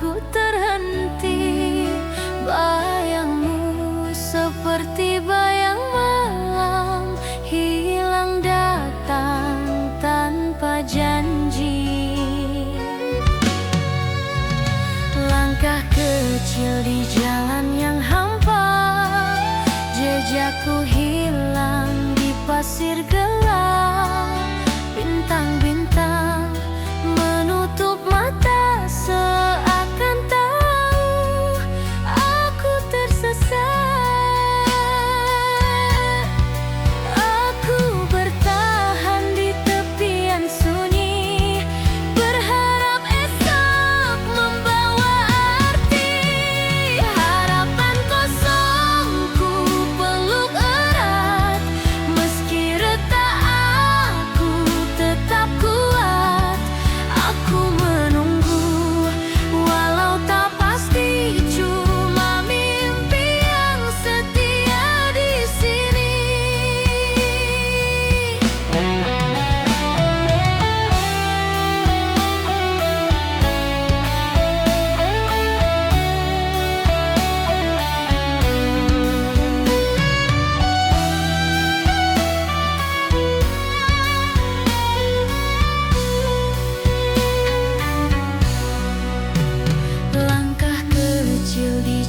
aku terhenti. Bayangmu seperti bayang malam, hilang datang tanpa janji. Langkah kecil di jalan yang hampa, jejakku hilang di pasir gelap. Bintang-bintang menutup mata, seakan tahu aku tersesat. Aku bertahan di tepian sunyi, berharap esok membawa arti. Harapan kosongku peluk erat, meski retak aku tetap kuat. Aku menunggu walau tak pasti, cuma mimpi yang setia di sini. Langkah kecil di